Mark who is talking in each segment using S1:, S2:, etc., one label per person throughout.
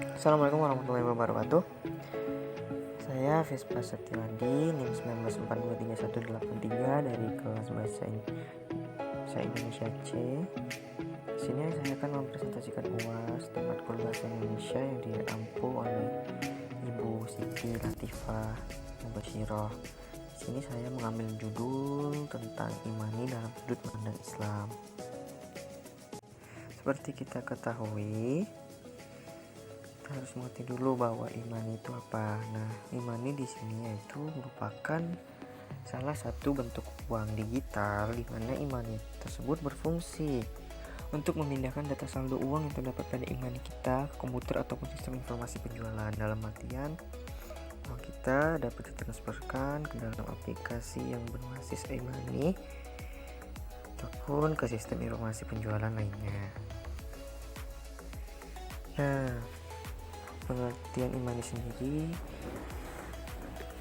S1: Assalamualaikum warahmatullahi wabarakatuh. Saya Vespa Setiawadi, NIM 19423183 dari kelas Bahasa Indonesia C. Di sini saya akan mempresentasikan UAS dan matkul Bahasa Indonesia yang diampu oleh Ibu Siti Latifah Mubashiroh. Di sini saya mengambil judul tentang imani dalam sudut pandang Islam. Seperti kita ketahui, kita harus mengerti dulu bahwa iman itu apa. Nah, imani di sini yaitu merupakan salah satu bentuk uang digital di mana imani tersebut berfungsi untuk memindahkan data saldo uang yang terdapat pada imani kita ke komputer ataupun sistem informasi penjualan. Dalam artian, uang kita dapat ditransferkan ke dalam aplikasi yang berbasis imani ataupun ke sistem informasi penjualan lainnya. Nah, pengertian imani sendiri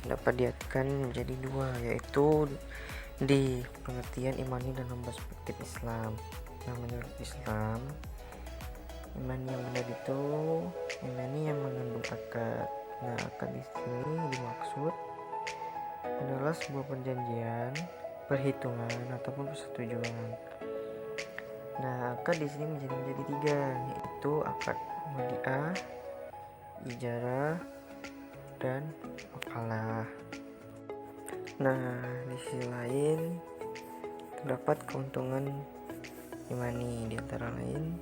S1: dapat diartikan menjadi dua, yaitu di pengertian imani dalam perspektif Islam. Nah, menurut Islam, imani yang benar itu imani yang mengandung akad. Nah, akad di sini dimaksud adalah sebuah perjanjian, perhitungan ataupun persetujuan. Nah, akad di sini menjadi tiga, yaitu akad wadiah, ijarah, dan wakalah. Nah, di sisi lain terdapat keuntungan imani, di antara lain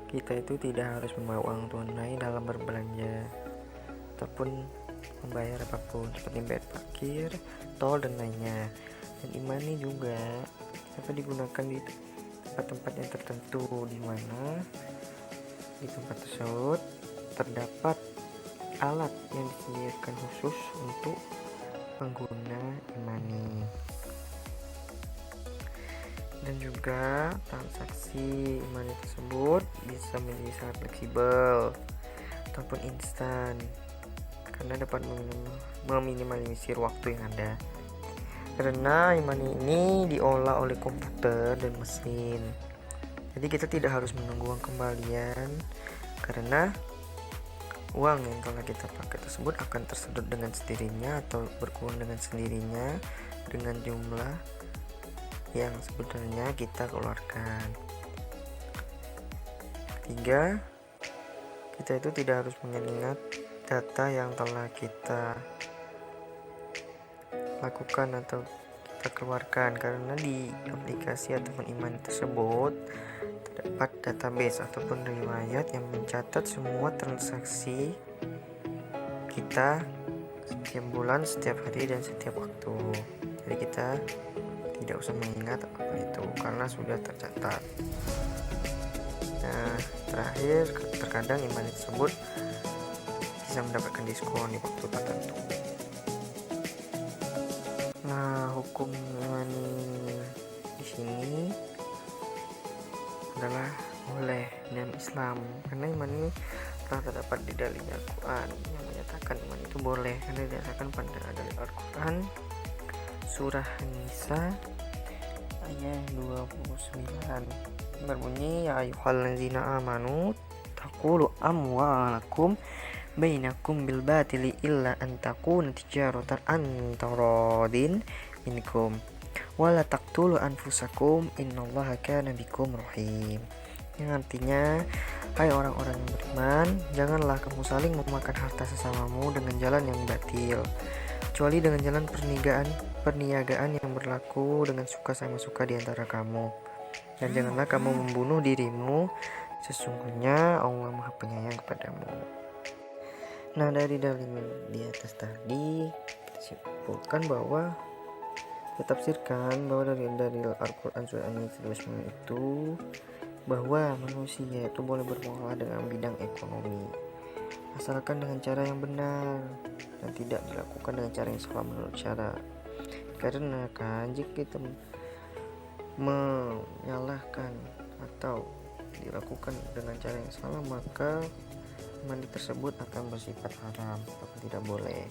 S1: kita itu tidak harus membawa uang tunai dalam berbelanja ataupun membayar apapun seperti bayar parkir, tol, dan lainnya. Dan imani juga dapat digunakan di tempat-tempat yang tertentu, di mana di tempat tersebut terdapat alat yang disediakan khusus untuk pengguna imani. Dan juga transaksi imani tersebut bisa menjadi sangat fleksibel ataupun instan karena dapat meminimalisir waktu yang ada. Karena imani ini diolah oleh komputer dan mesin, jadi kita tidak harus menunggu uang kembalian karena uang yang telah kita pakai tersebut akan tersedot dengan sendirinya atau berkurang dengan sendirinya dengan jumlah yang sebenarnya kita keluarkan. Ketiga, kita itu tidak harus mengingat data yang telah kita lakukan atau kita keluarkan karena di aplikasi ataupun imani tersebut terdapat database ataupun riwayat yang mencatat semua transaksi kita setiap bulan, setiap hari, dan setiap waktu. Jadi kita tidak usah mengingat apa itu karena sudah tercatat. Nah, terakhir, terkadang imani tersebut bisa mendapatkan diskon di waktu tertentu. Nah, hukum imani di sini adalah boleh dalam Islam karena iman ini telah terdapat di dalil Al-Quran yang menyatakan iman itu boleh karena didasarkan pada dalil Al-Quran surah An-Nisa ayat 29 berbunyi, ya ayyuhallazina amanu taqulu amwalakum bainakum bil batili illa an takuna tijaratan an taradin minkum wala taqtulu anfusakum innallaha kana bikum rahim. Yang artinya, hai orang-orang yang beriman, janganlah kamu saling memakan harta sesamamu dengan jalan yang batil, kecuali dengan jalan perniagaan yang berlaku dengan suka sama suka di antara kamu. Dan janganlah kamu membunuh dirimu, sesungguhnya Allah Maha Penyayang kepadamu. Nah, dari dalil di atas tadi kita simpulkan bahwa ditafsirkan bahwa dari Al-Quran surah An-Nisa itu bahwa manusia itu boleh bermuamalah dengan bidang ekonomi asalkan dengan cara yang benar dan tidak dilakukan dengan cara yang salah menurut syara. Karena kan jika kita menyalahkan atau dilakukan dengan cara yang salah, maka mandi tersebut akan bersifat haram atau tidak boleh.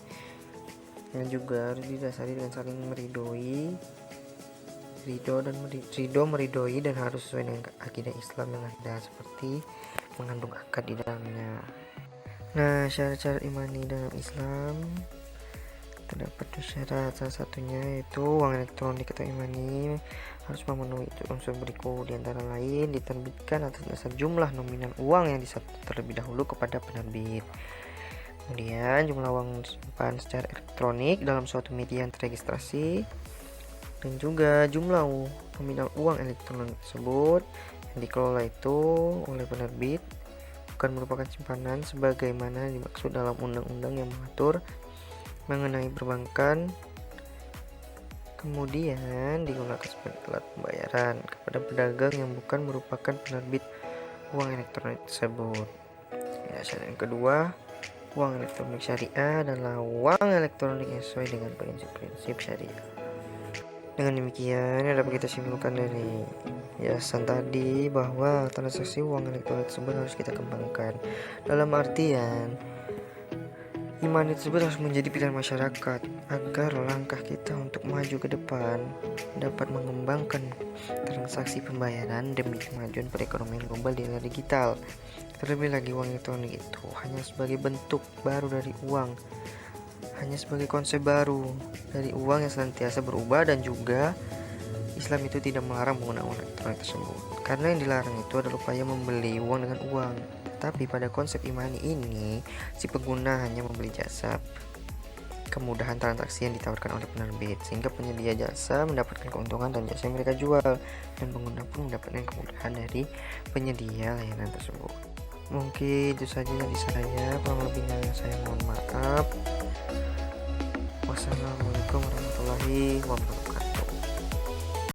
S1: Dan juga harus didasari dengan saling meridoi, meridoi dan harus sesuai dengan akidah Islam yang ada, seperti mengandung akad di dalamnya. Nah, syarat-syarat imani dalam Islam terdapat syarat, salah satunya yaitu uang elektronik atau imani harus memenuhi unsur berikut, diantara lain diterbitkan atas dasar jumlah nominal uang yang disetor terlebih dahulu kepada penerbit. Kemudian jumlah uang disimpan secara elektronik dalam suatu media yang terregistrasi, dan juga jumlah nominal uang elektronik tersebut yang dikelola itu oleh penerbit bukan merupakan simpanan sebagaimana dimaksud dalam undang-undang yang mengatur mengenai perbankan. Kemudian digunakan sebagai alat pembayaran kepada pedagang yang bukan merupakan penerbit uang elektronik tersebut. Ya, syarat yang kedua, uang elektronik syariah adalah uang elektronik yang sesuai dengan prinsip-prinsip syariah. Dengan demikian dapat kita simpulkan dari penjelasan tadi bahwa transaksi uang elektronik tersebut harus kita kembangkan. Dalam artian imani tersebut harus menjadi pilihan masyarakat agar langkah kita untuk maju ke depan dapat mengembangkan transaksi pembayaran demi kemajuan perekonomian global di era digital. Terlebih lagi uang elektronik itu hanya sebagai bentuk baru dari uang, hanya sebagai konsep baru dari uang yang senantiasa berubah, dan juga Islam itu tidak melarang penggunaan uang elektronik tersebut, karena yang dilarang itu adalah upaya membeli uang dengan uang. Tapi pada konsep imani ini, si pengguna hanya membeli jasa kemudahan transaksi yang ditawarkan oleh penerbit, sehingga penyedia jasa mendapatkan keuntungan dan jasa yang mereka jual, dan pengguna pun mendapatkan kemudahan dari penyedia layanan tersebut. Mungkin itu saja dari saya, kurang lebihnya saya mohon maaf. Wassalamualaikum warahmatullahi wabarakatuh.